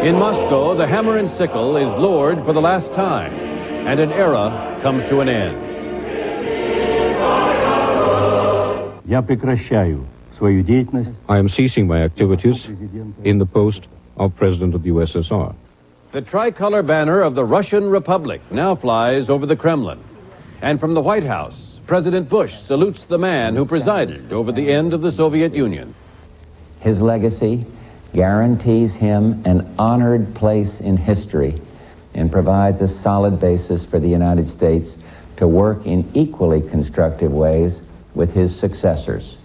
In Moscow, the hammer and sickle is lowered for the last time, and an era comes to an end. I am ceasing my activities in the post of President of the USSR. The tricolor banner of the Russian Republic now flies over the Kremlin. And from the White House, President Bush salutes the man who presided over the end of the Soviet Union. His legacy guarantees him an honored place in history and provides a solid basis for the United States to work in equally constructive ways with his successors.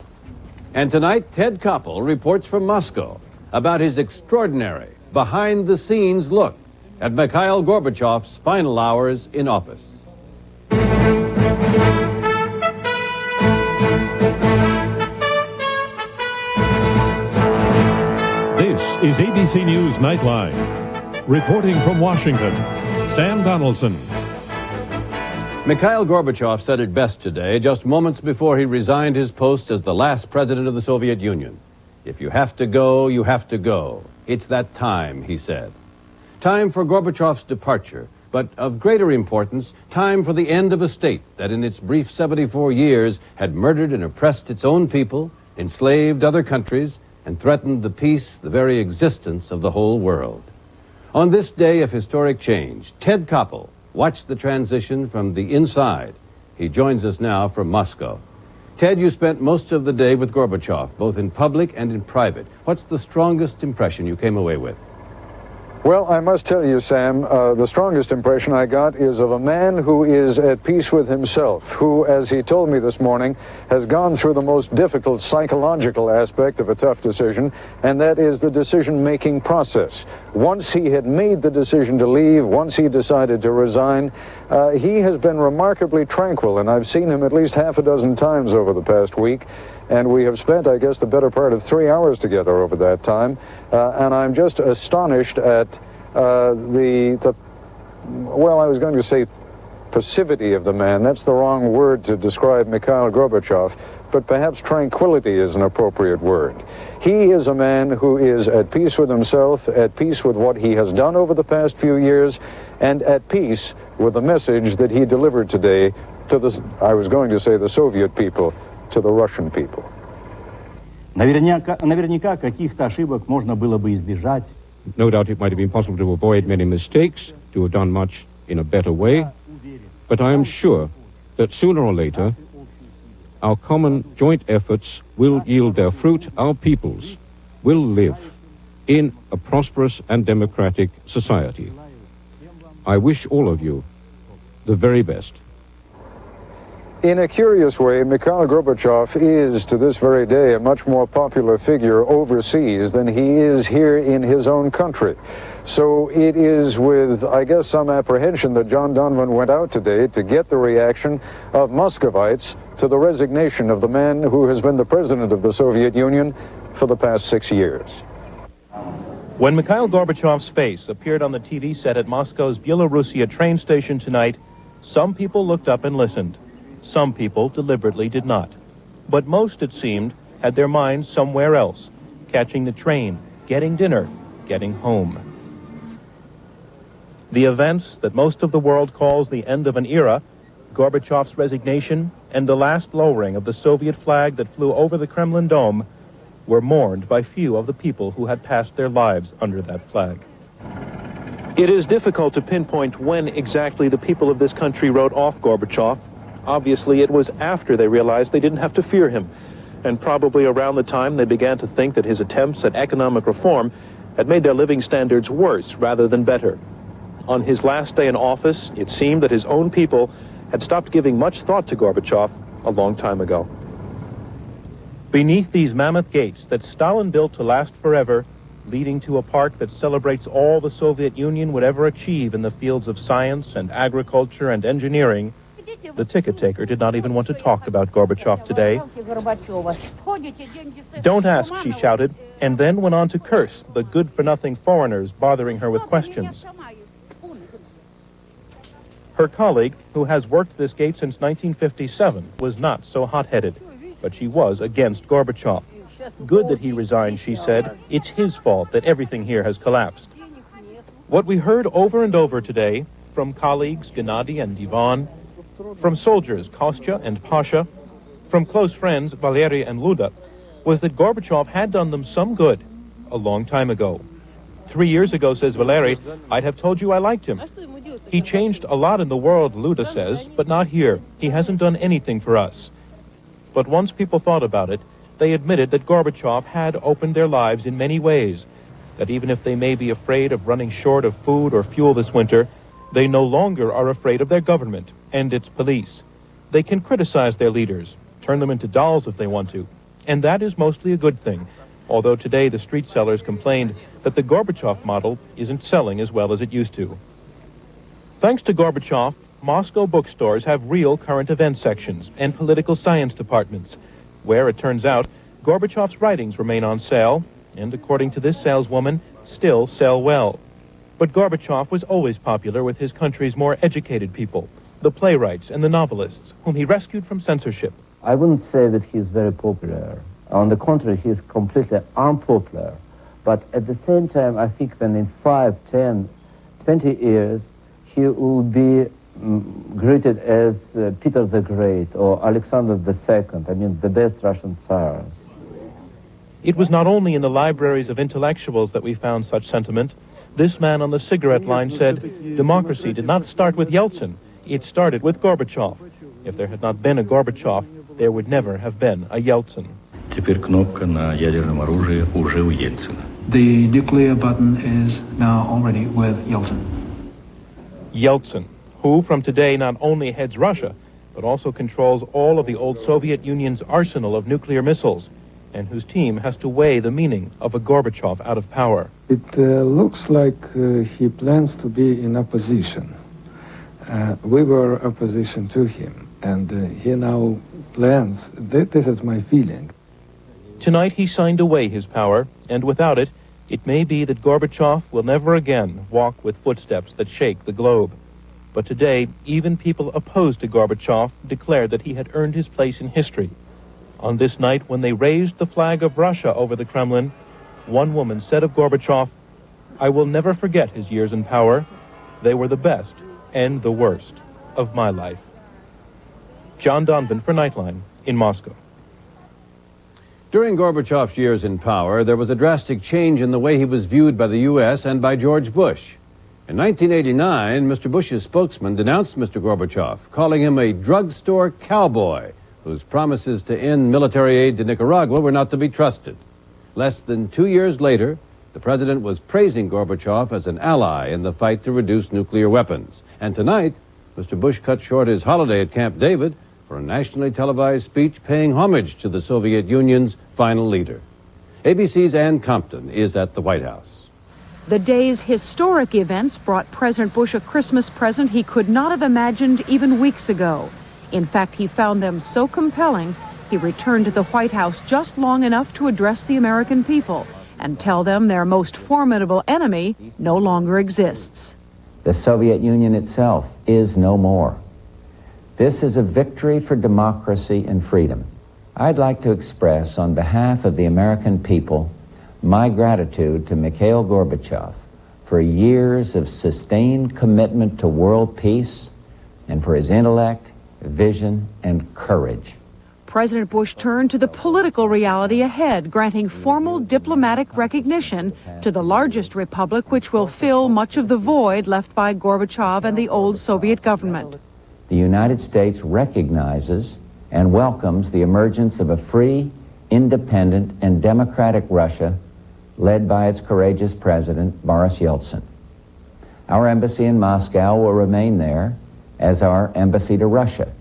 And tonight, Ted Koppel reports from Moscow about his extraordinary, behind-the-scenes look at Mikhail Gorbachev's final hours in office. This is ABC News Nightline. Reporting from Washington, Sam Donaldson. Mikhail Gorbachev said it best today, just moments before he resigned his post as the last president of the Soviet Union. If you have to go, you have to go. It's that time, he said. Time for Gorbachev's departure, but of greater importance, time for the end of a state that in its brief 74 years had murdered and oppressed its own people, enslaved other countries, and threatened the peace, the very existence of the whole world. On this day of historic change, Ted Koppel watched the transition from the inside. He joins us now from Moscow. Ted, you spent most of the day with Gorbachev, both in public and in private. What's the strongest impression you came away with? Well, I must tell you, Sam, the strongest impression I got is of a man who is at peace with himself, who, as he told me this morning, has gone through the most difficult psychological aspect of a tough decision, and that is the decision-making process. Once he had made the decision to leave, once he decided to resign, he has been remarkably tranquil, and I've seen him at least half a dozen times over the past week. And we have spent, I guess, the better part of 3 hours together over that time. And I'm just astonished at well, I was going to say passivity of the man. That's the wrong word to describe Mikhail Gorbachev, but perhaps tranquility is an appropriate word. He is a man who is at peace with himself, at peace with what he has done over the past few years, and at peace with the message that he delivered today to the, I was going to say the Soviet people, to the Russian people. Наверняка каких-то ошибок можно было бы избежать. No doubt it might have been possible to avoid many mistakes, to have done much in a better way, but I am sure that sooner or later our common joint efforts will yield their fruit. Our peoples will live in a prosperous and democratic society. I wish all of you the very best. In a curious way, Mikhail Gorbachev is, to this very day, a much more popular figure overseas than he is here in his own country. So it is with, I guess, some apprehension that John Donvan went out today to get the reaction of Muscovites to the resignation of the man who has been the president of the Soviet Union for the past 6 years. When Mikhail Gorbachev's face appeared on the TV set at Moscow's Byelorussiya train station tonight, some people looked up and listened. Some people deliberately did not. But most, it seemed, had their minds somewhere else, catching the train, getting dinner, getting home. The events that most of the world calls the end of an era, Gorbachev's resignation, and the last lowering of the Soviet flag that flew over the Kremlin dome, were mourned by few of the people who had passed their lives under that flag. It is difficult to pinpoint when exactly the people of this country wrote off Gorbachev. Obviously, it was after they realized they didn't have to fear him, and probably around the time they began to think that his attempts at economic reform had made their living standards worse rather than better. On his last day in office, it seemed that his own people had stopped giving much thought to Gorbachev a long time ago. Beneath these mammoth gates that Stalin built to last forever, leading to a park that celebrates all the Soviet Union would ever achieve in the fields of science and agriculture and engineering, the ticket taker did not even want to talk about Gorbachev today. Don't ask, she shouted, and then went on to curse the good-for-nothing foreigners bothering her with questions. Her colleague, who has worked this gate since 1957, was not so hot-headed, but she was against Gorbachev. Good that he resigned, she said. It's his fault that everything here has collapsed. What we heard over and over today from colleagues Gennady and Ivan, from soldiers Kostya and Pasha, from close friends Valery and Luda, was that Gorbachev had done them some good a long time ago. 3 years ago, says Valery, I'd have told you I liked him. He changed a lot in the world, Luda says, but not here. He hasn't done anything for us. But once people thought about it, they admitted that Gorbachev had opened their lives in many ways, that even if they may be afraid of running short of food or fuel this winter, they no longer are afraid of their government and its police. They can criticize their leaders, turn them into dolls if they want to, and that is mostly a good thing, although today the street sellers complained that the Gorbachev model isn't selling as well as it used to. Thanks to Gorbachev, Moscow bookstores have real current event sections and political science departments, where, it turns out, Gorbachev's writings remain on sale, and according to this saleswoman, still sell well. But Gorbachev was always popular with his country's more educated people, the playwrights and the novelists, whom he rescued from censorship. I wouldn't say that he's very popular. On the contrary, he's completely unpopular. But at the same time, I think when in 5, 10, 20 years, he will be greeted as Peter the Great or Alexander II, I mean, the best Russian tsars. It was not only in the libraries of intellectuals that we found such sentiment. This man on the cigarette line said, democracy did not start with Yeltsin, it started with Gorbachev. If there had not been a Gorbachev, there would never have been a Yeltsin. Теперь кнопка на ядерном оружии уже у Ельцина. The nuclear button is now already with Yeltsin. Yeltsin, who from today not only heads Russia, but also controls all of the old Soviet Union's arsenal of nuclear missiles, and whose team has to weigh the meaning of a Gorbachev out of power. It looks like he plans to be in opposition. We were opposition to him, and he now plans, this is my feeling. Tonight he signed away his power, and without it, it may be that Gorbachev will never again walk with footsteps that shake the globe. But today, even people opposed to Gorbachev declared that he had earned his place in history. On this night, when they raised the flag of Russia over the Kremlin, one woman said of Gorbachev, I will never forget his years in power. They were the best and the worst of my life. John Donvan for Nightline in Moscow. During Gorbachev's years in power, there was a drastic change in the way he was viewed by the U.S. and by George Bush. In 1989, Mr. Bush's spokesman denounced Mr. Gorbachev, calling him a drugstore cowboy whose promises to end military aid to Nicaragua were not to be trusted. Less than 2 years later, the president was praising Gorbachev as an ally in the fight to reduce nuclear weapons. And tonight, Mr. Bush cut short his holiday at Camp David for a nationally televised speech paying homage to the Soviet Union's final leader. ABC's Ann Compton is at the White House. The day's historic events brought President Bush a Christmas present he could not have imagined even weeks ago. In fact, he found them so compelling, he returned to the White House just long enough to address the American people and tell them their most formidable enemy no longer exists. The Soviet Union itself is no more. This is a victory for democracy and freedom. I'd like to express on behalf of the American people my gratitude to Mikhail Gorbachev for years of sustained commitment to world peace and for his intellect, vision, and courage. President Bush turned to the political reality ahead, granting formal diplomatic recognition to the largest republic, which will fill much of the void left by Gorbachev and the old Soviet government. The United States recognizes and welcomes the emergence of a free, independent, and democratic Russia led by its courageous president, Boris Yeltsin. Our embassy in Moscow will remain there, as our embassy to Russia.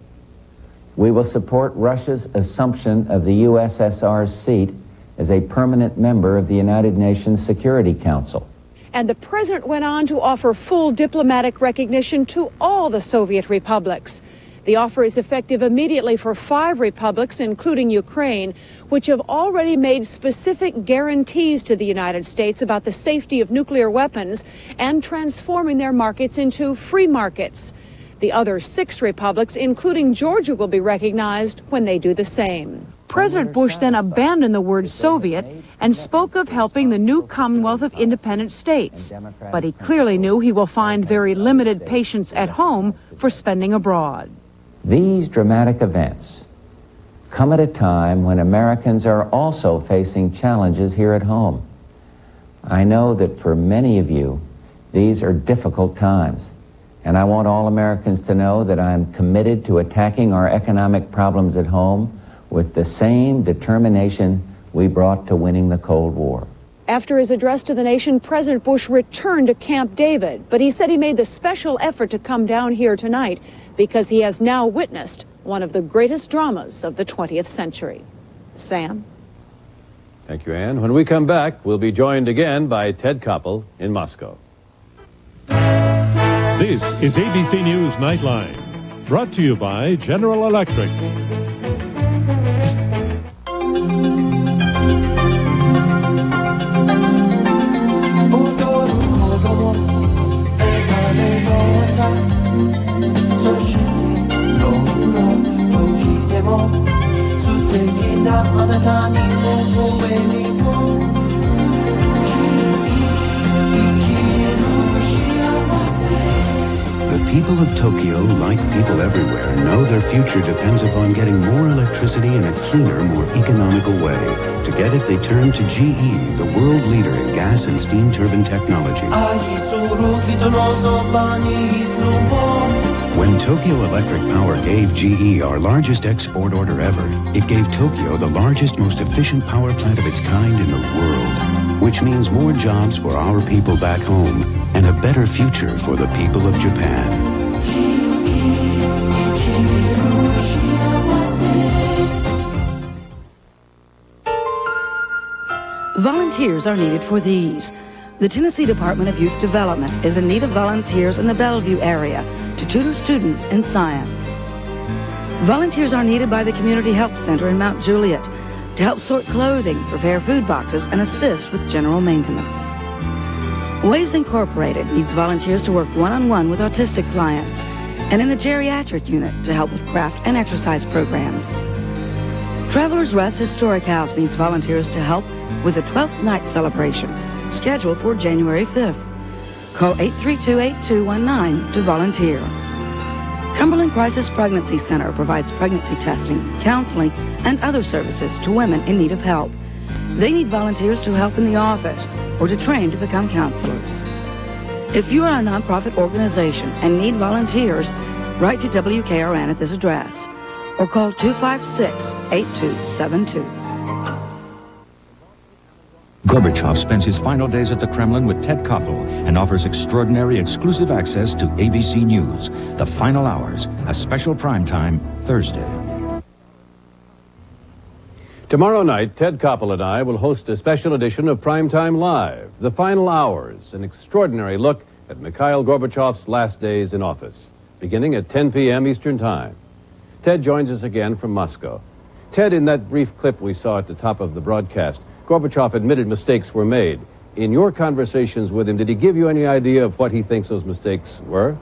We will support Russia's assumption of the USSR's seat as a permanent member of the United Nations Security Council. And the president went on to offer full diplomatic recognition to all the Soviet republics. The offer is effective immediately for 5 republics, including Ukraine, which have already made specific guarantees to the United States about the safety of nuclear weapons and transforming their markets into free markets. The other 6 republics, including Georgia, will be recognized when they do the same. President Bush then abandoned the word Soviet and spoke of helping the new Commonwealth of Independent States. But he clearly knew he will find very limited patience at home for spending abroad. These dramatic events come at a time when Americans are also facing challenges here at home. I know that for many of you, these are difficult times, and I want all Americans to know that I'm committed to attacking our economic problems at home with the same determination we brought to winning the Cold War. After his address to the nation, President Bush returned to Camp David, but he said he made the special effort to come down here tonight because he has now witnessed one of the greatest dramas of the 20th century. Sam? Thank you, Ann. When we come back, we'll be joined again by Ted Koppel in Moscow. This is ABC News Nightline, brought to you by General Electric. The people of Tokyo, like people everywhere, know their future depends upon getting more electricity in a cleaner, more economical way. To get it, they turn to GE, the world leader in gas and steam turbine technology. When Tokyo Electric Power gave GE our largest export order ever, it gave Tokyo the largest, most efficient power plant of its kind in the world, which means more jobs for our people back home and a better future for the people of Japan. Volunteers are needed for these. The Tennessee Department of Youth Development is in need of volunteers in the Bellevue area to tutor students in science. Volunteers are needed by the Community Help Center in Mount Juliet to help sort clothing, prepare food boxes, and assist with general maintenance. Waves Incorporated needs volunteers to work one-on-one with autistic clients and in the geriatric unit to help with craft and exercise programs. Travelers Rest Historic House needs volunteers to help with the 12th night celebration scheduled for January 5th. Call 832-8219 to volunteer. Cumberland Crisis Pregnancy Center provides pregnancy testing, counseling, and other services to women in need of help. They need volunteers to help in the office or to train to become counselors. If you are a nonprofit organization and need volunteers, write to WKRN at this address or call 256-8272. Gorbachev spends his final days at the Kremlin with Ted Koppel and offers extraordinary exclusive access to ABC News, The Final Hours, a special primetime Thursday. Tomorrow night, Ted Koppel and I will host a special edition of Primetime Live, The Final Hours, an extraordinary look at Mikhail Gorbachev's last days in office, beginning at 10 p.m. Eastern Time. Ted joins us again from Moscow. Ted, in that brief clip we saw at the top of the broadcast, Gorbachev admitted mistakes were made. In your conversations with him, did he give you any idea of what he thinks those mistakes were?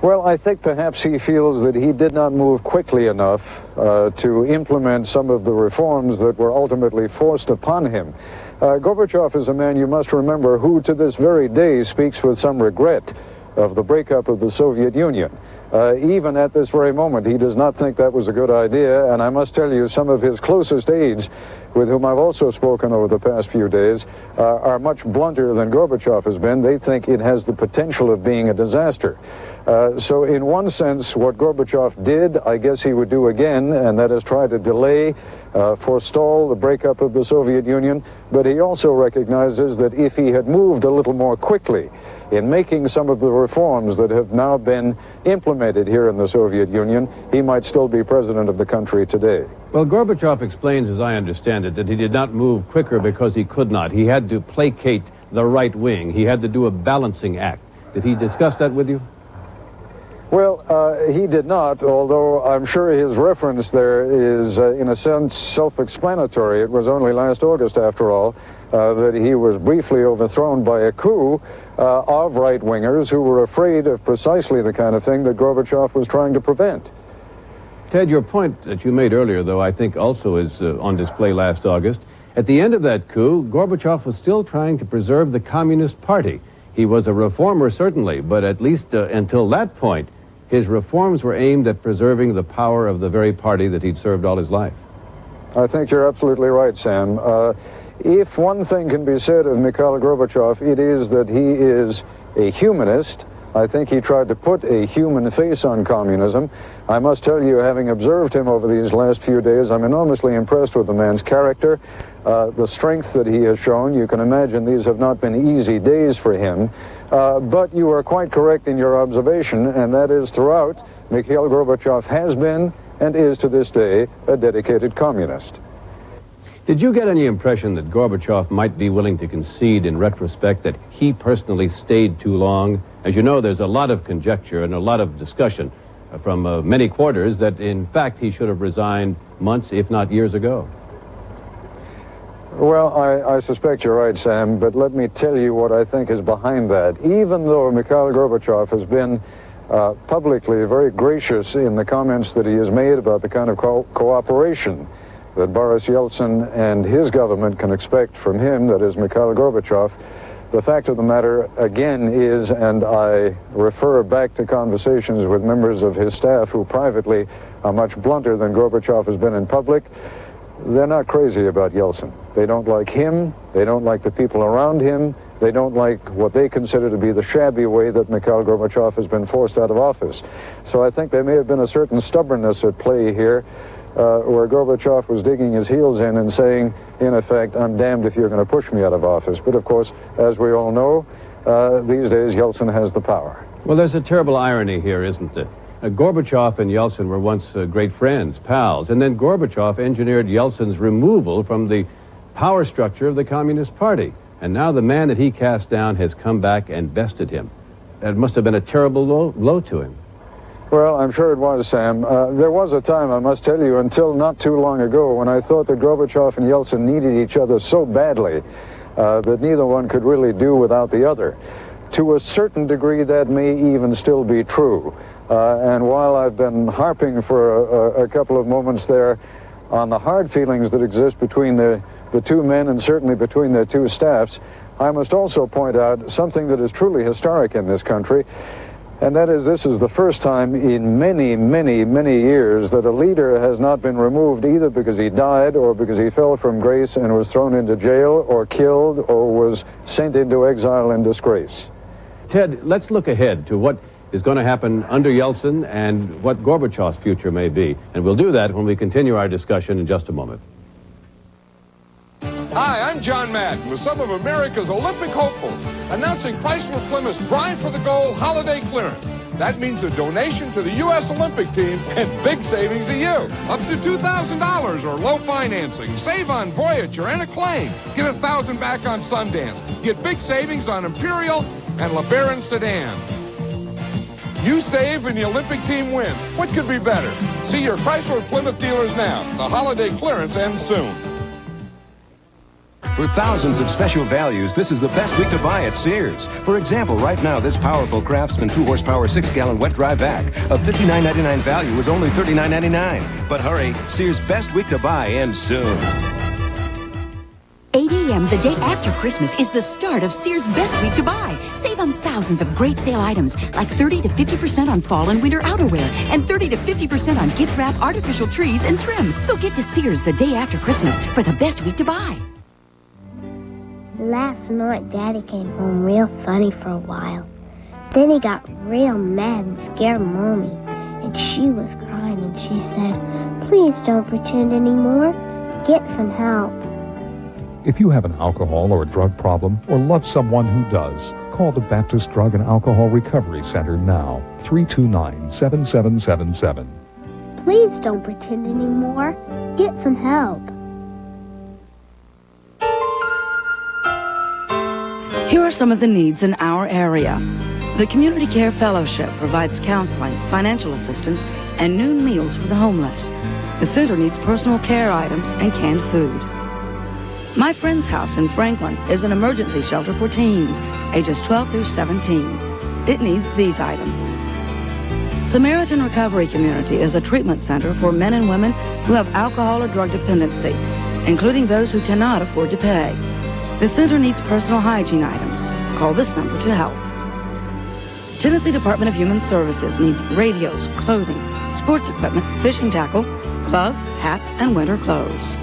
Well, I think perhaps he feels that he did not move quickly enough to implement some of the reforms that were ultimately forced upon him. Gorbachev is a man, you must remember, who to this very day speaks with some regret of the breakup of the Soviet Union. Even at this very moment, he does not think that was a good idea, and I must tell you, some of his closest aides, with whom I've also spoken over the past few days, are much blunter than Gorbachev has been. They think it has the potential of being a disaster. So in one sense, what Gorbachev did, I guess he would do again, and that is try to delay, forestall the breakup of the Soviet Union, but he also recognizes that if he had moved a little more quickly in making some of the reforms that have now been implemented here in the Soviet Union, he might still be president of the country today. Well, Gorbachev explains, as I understand it, that he did not move quicker because he could not. He had to placate the right wing. He had to do a balancing act. Did he discuss that with you? Well, he did not, although I'm sure his reference there is, in a sense, self-explanatory. It was only last August, after all, that he was briefly overthrown by a coup of right-wingers who were afraid of precisely the kind of thing that Gorbachev was trying to prevent. Ted, your point that you made earlier, though, I think also is on display last August. At the end of that coup, Gorbachev was still trying to preserve the Communist Party. He was a reformer, certainly, but at least until that point, his reforms were aimed at preserving the power of the very party that he'd served all his life. I think you're absolutely right, Sam. If one thing can be said of Mikhail Gorbachev, it is that he is a humanist. I think he tried to put a human face on communism. I must tell you, having observed him over these last few days, I'm enormously impressed with the man's character, the strength that he has shown. You can imagine these have not been easy days for him. But you are quite correct in your observation, and that is throughout, Mikhail Gorbachev has been and is to this day a dedicated communist. Did you get any impression that Gorbachev might be willing to concede in retrospect that he personally stayed too long? As you know, there's a lot of conjecture and a lot of discussion from many quarters that, in fact, he should have resigned months, if not years ago. Well, I suspect you're right, Sam, but let me tell you what I think is behind that. Even though Mikhail Gorbachev has been publicly very gracious in the comments that he has made about the kind of cooperation that Boris Yeltsin and his government can expect from him, that is Mikhail Gorbachev, the fact of the matter, again, is, and I refer back to conversations with members of his staff who privately are much blunter than Gorbachev has been in public, they're not crazy about Yeltsin. They don't like him, they don't like the people around him, they don't like what they consider to be the shabby way that Mikhail Gorbachev has been forced out of office. So I think there may have been a certain stubbornness at play here, where Gorbachev was digging his heels in and saying, in effect, I'm damned if you're going to push me out of office. But of course, as we all know, these days Yeltsin has the power. Well, there's a terrible irony here, isn't there? Gorbachev and Yeltsin were once great friends, pals, and then Gorbachev engineered Yeltsin's removal from the power structure of the Communist Party. And now the man that he cast down has come back and bested him. That must have been a terrible blow to him. Well, I'm sure it was, Sam. There was a time, I must tell you, until not too long ago, when I thought that Gorbachev and Yeltsin needed each other so badly that neither one could really do without the other. To a certain degree, that may even still be true. And while I've been harping for a couple of moments there on the hard feelings that exist between the two men and certainly between their two staffs, I must also point out something that is truly historic in this country. And that is, this is the first time in many, many, many years that a leader has not been removed either because he died or because he fell from grace and was thrown into jail or killed or was sent into exile in disgrace. Ted, let's look ahead to what is going to happen under Yeltsin and what Gorbachev's future may be. And we'll do that when we continue our discussion in just a moment. Hi, I'm John Madden with some of America's Olympic hopefuls announcing Chrysler Plymouth's Drive for the Goal holiday clearance. That means a donation to the U.S. Olympic team and big savings to you. Up to $2,000 or low financing. Save on Voyager and Acclaim. Get $1,000 back on Sundance. Get big savings on Imperial and LeBaron sedan. You save and the Olympic team wins. What could be better? See your Chrysler Plymouth dealers now. The holiday clearance ends soon. For thousands of special values, this is the best week to buy at Sears. For example, right now, this powerful Craftsman 2-horsepower 6-gallon wet dry vac of $59.99 value is only $39.99. But hurry, Sears' best week to buy ends soon. 8 a.m. the day after Christmas is the start of Sears' best week to buy. Save on thousands of great sale items like 30 to 50% on fall and winter outerwear and 30 to 50% on gift wrap, artificial trees, and trim. So get to Sears the day after Christmas for the best week to buy. Last night, Daddy came home real funny for a while. Then he got real mad and scared Mommy. And she was crying and she said, "Please don't pretend anymore. Get some help." If you have an alcohol or a drug problem or love someone who does, call the Baptist Drug and Alcohol Recovery Center now, 329-7777. Please don't pretend anymore. Get some help. Here are some of the needs in our area. The Community Care Fellowship provides counseling, financial assistance, and noon meals for the homeless. The center needs personal care items and canned food. My Friend's House in Franklin is an emergency shelter for teens, ages 12 through 17. It needs these items. Samaritan Recovery Community is a treatment center for men and women who have alcohol or drug dependency. including those who cannot afford to pay. The center needs personal hygiene items. Call this number to help. Tennessee Department of Human Services needs radios, clothing, sports equipment, fishing tackle, gloves, hats, and winter clothes.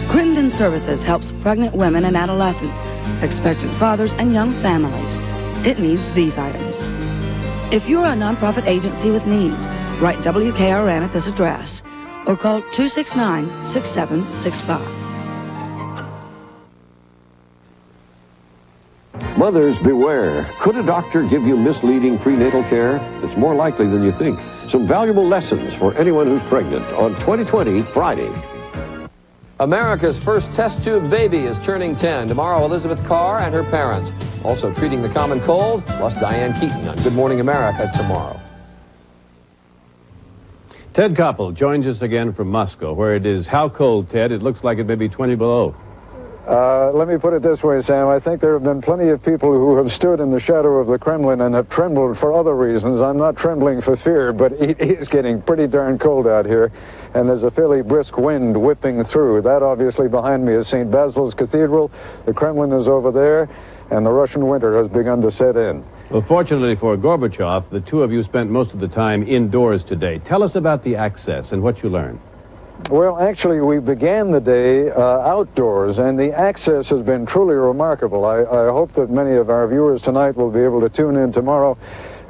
Crittenden Services helps pregnant women and adolescents, expectant fathers, and young families. It needs these items. If you're a nonprofit agency with needs, write WKRN at this address or call 269-6765. Mothers, beware. Could a doctor give you misleading prenatal care? It's more likely than you think. Some valuable lessons for anyone who's pregnant on 2020 Friday. America's first test tube baby is turning 10. Tomorrow, Elizabeth Carr and her parents. Also treating the common cold, plus Diane Keaton on Good Morning America tomorrow. Ted Koppel joins us again from Moscow, where it is how cold, Ted? It looks like it may be 20 below. Let me put it this way, Sam. I think there have been plenty of people who have stood in the shadow of the Kremlin and have trembled for other reasons. I'm not trembling for fear, but it is getting pretty darn cold out here, and there's a fairly brisk wind whipping through. That obviously behind me is St. Basil's Cathedral. The Kremlin is over there, and the Russian winter has begun to set in. Well, fortunately for Gorbachev, the two of you spent most of the time indoors today. Tell us about the access and what you learned. Well, actually, we began the day outdoors, and the access has been truly remarkable. I hope that many of our viewers tonight will be able to tune in tomorrow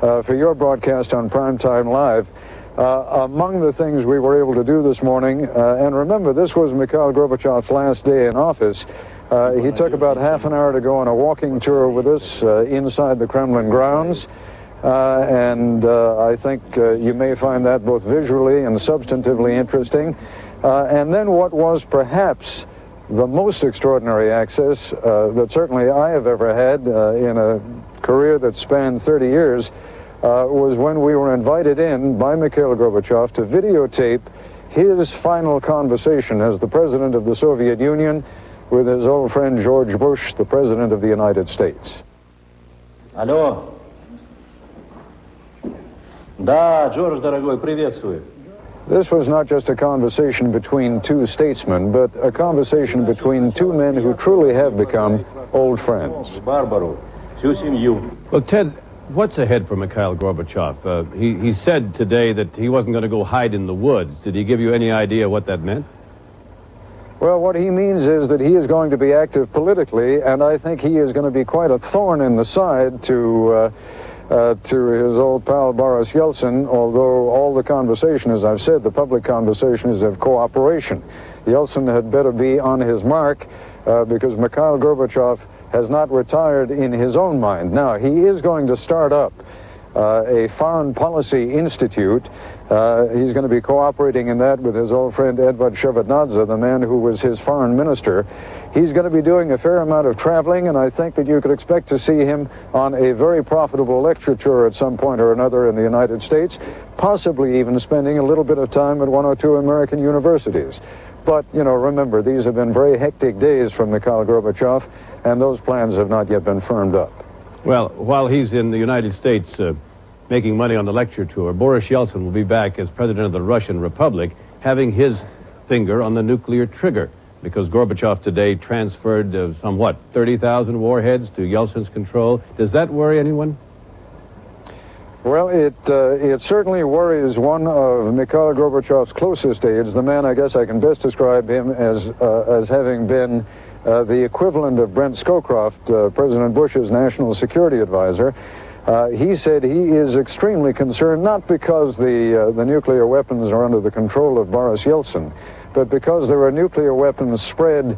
for your broadcast on Primetime Live. Among the things we were able to do this morning, and remember, this was Mikhail Gorbachev's last day in office. He took about half an hour to go on a walking tour with us inside the Kremlin grounds. And I think you may find that both visually and substantively interesting. And then what was perhaps the most extraordinary access that certainly I have ever had in a career that spanned 30 years was when we were invited in by Mikhail Gorbachev to videotape his final conversation as the president of the Soviet Union with his old friend George Bush, the president of the United States. Алло. Да, Джордж, дорогой, приветствую. This was not just a conversation between two statesmen, but a conversation between two men who truly have become old friends. Барбару, всю семью. Well, Ted, what's ahead for Mikhail Gorbachev? He said today that he wasn't going to go hide in the woods. Did he give you any idea what that meant? Well, what he means is that he is going to be active politically, and I think he is going to be quite a thorn in the side to his old pal Boris Yeltsin, although all the conversation, as I've said, the public conversation is of cooperation. Yeltsin had better be on his mark because Mikhail Gorbachev has not retired in his own mind. Now, he is going to start up a foreign policy institute. He's going to be cooperating in that with his old friend Edvard Shevardnadze, the man who was his foreign minister. He's going to be doing a fair amount of traveling, and I think that you could expect to see him on a very profitable lecture tour at some point or another in the United States, possibly even spending a little bit of time at one or two American universities. But, you know, remember, these have been very hectic days for Mikhail Gorbachev, and those plans have not yet been firmed up. Well, while he's in the United States making money on the lecture tour, Boris Yeltsin will be back as president of the Russian Republic, having his finger on the nuclear trigger, because Gorbachev today transferred some, 30,000 warheads to Yeltsin's control. Does that worry anyone? Well, it certainly worries one of Mikhail Gorbachev's closest aides, the man I guess I can best describe him as having been the equivalent of Brent Scowcroft, President Bush's national security advisor. He said he is extremely concerned, not because the nuclear weapons are under the control of Boris Yeltsin, but because there are nuclear weapons spread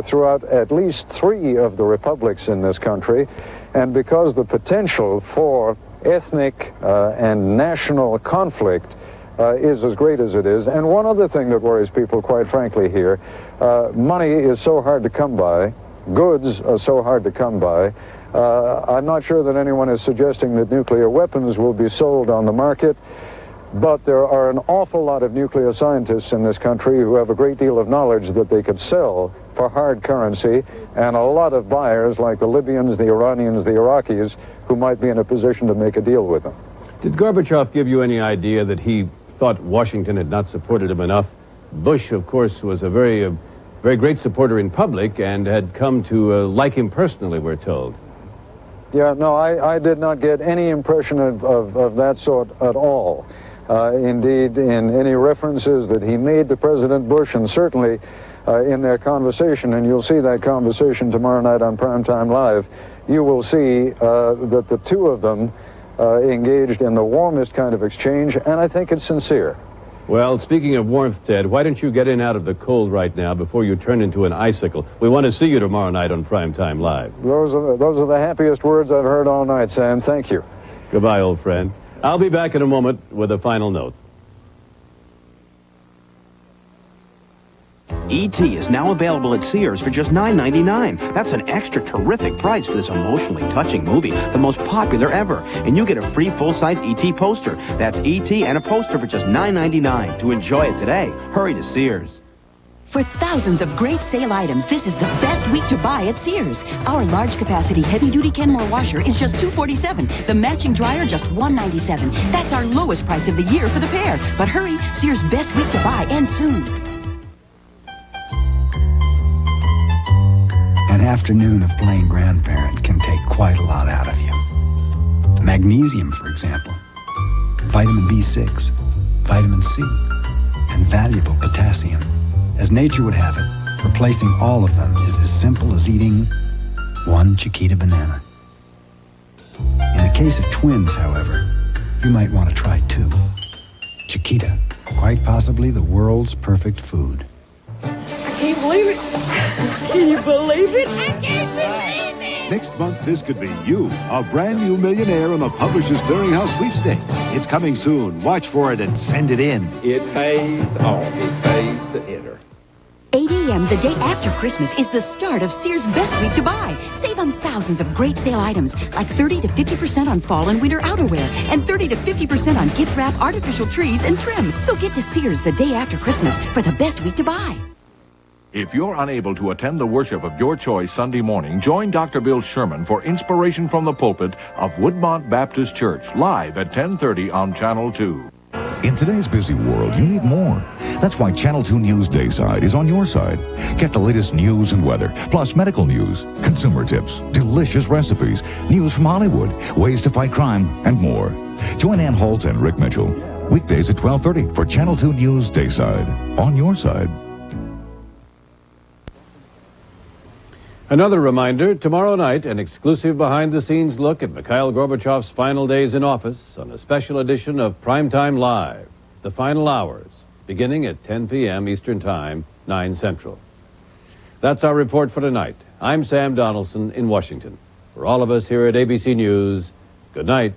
throughout at least 3 of the republics in this country, and because the potential for ethnic and national conflict is as great as it is. And one other thing that worries people, quite frankly, here, money is so hard to come by, goods are so hard to come by. I'm not sure that anyone is suggesting that nuclear weapons will be sold on the market, but there are an awful lot of nuclear scientists in this country who have a great deal of knowledge that they could sell for hard currency, and a lot of buyers like the Libyans, the Iranians, the Iraqis, who might be in a position to make a deal with them. Did Gorbachev give you any idea that he thought Washington had not supported him enough? Bush, of course, was a very Very great supporter in public and had come to like him personally, we're told. Yeah, no, I did not get any impression of that sort at all. Indeed, in any references that he made to President Bush, and certainly in their conversation, and you'll see that conversation tomorrow night on Primetime Live, you will see that the two of them engaged in the warmest kind of exchange, and I think it's sincere. Well, speaking of warmth, Ted, why don't you get in out of the cold right now before you turn into an icicle? We want to see you tomorrow night on Primetime Live. Those are the happiest words I've heard all night, Sam. Thank you. Goodbye, old friend. I'll be back in a moment with a final note. E.T. is now available at Sears for just $9.99. That's an extra terrific price for this emotionally touching movie, the most popular ever. And you get a free full-size E.T. poster. That's E.T. and a poster for just $9.99. To enjoy it today, hurry to Sears. For thousands of great sale items, this is the best week to buy at Sears. Our large-capacity heavy-duty Kenmore washer is just $247. The matching dryer, just $197. That's our lowest price of the year for the pair. But hurry, Sears' best week to buy, and soon. An afternoon of playing grandparent can take quite a lot out of you. Magnesium, for example, vitamin B6, vitamin C, and valuable potassium. As nature would have it, replacing all of them is as simple as eating one Chiquita banana. In the case of twins, however, you might want to try two. Chiquita, quite possibly the world's perfect food. I can't believe it. Can you believe it? I can't believe it. Next month, this could be you, a brand new millionaire on the Publishers Clearinghouse Sweepstakes. It's coming soon. Watch for it and send it in. It pays off. It pays to enter. 8 a.m. the day after Christmas is the start of Sears' best week to buy. Save on thousands of great sale items like 30 to 50% on fall and winter outerwear and 30 to 50% on gift wrap, artificial trees, and trim. So get to Sears the day after Christmas for the best week to buy. If you're unable to attend the worship of your choice Sunday morning, join Dr. Bill Sherman for Inspiration from the Pulpit of Woodmont Baptist Church, live at 10:30 on Channel 2. In today's busy world, you need more. That's why Channel 2 News Dayside is on your side. Get the latest news and weather, plus medical news, consumer tips, delicious recipes, news from Hollywood, ways to fight crime, and more. Join Ann Holt and Rick Mitchell. Weekdays at 12:30 for Channel 2 News Dayside. On your side. Another reminder, tomorrow night, an exclusive behind-the-scenes look at Mikhail Gorbachev's final days in office on a special edition of Primetime Live, The Final Hours, beginning at 10 p.m. Eastern Time, 9 Central. That's our report for tonight. I'm Sam Donaldson in Washington. For all of us here at ABC News, good night.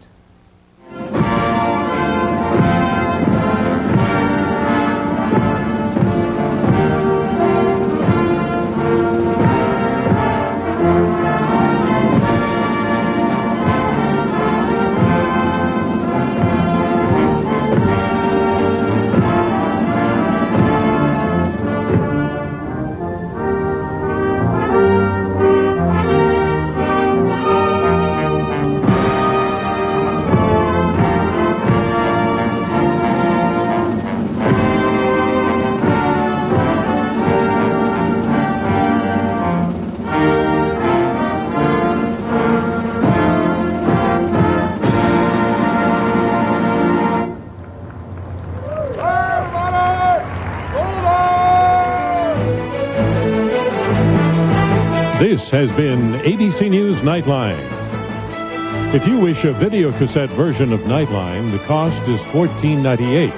This has been ABC News Nightline. If you wish a video cassette version of Nightline, the cost is $14.98,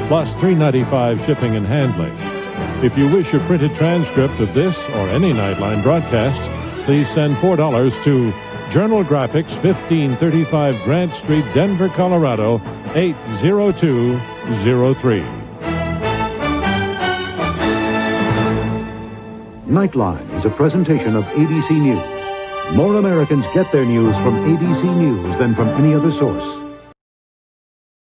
plus $3.95 shipping and handling. If you wish a printed transcript of this or any Nightline broadcast, please send $4 to Journal Graphics, 1535 Grant Street, Denver, Colorado, 80203. Nightline is a presentation of ABC News. More Americans get their news from ABC News than from any other source.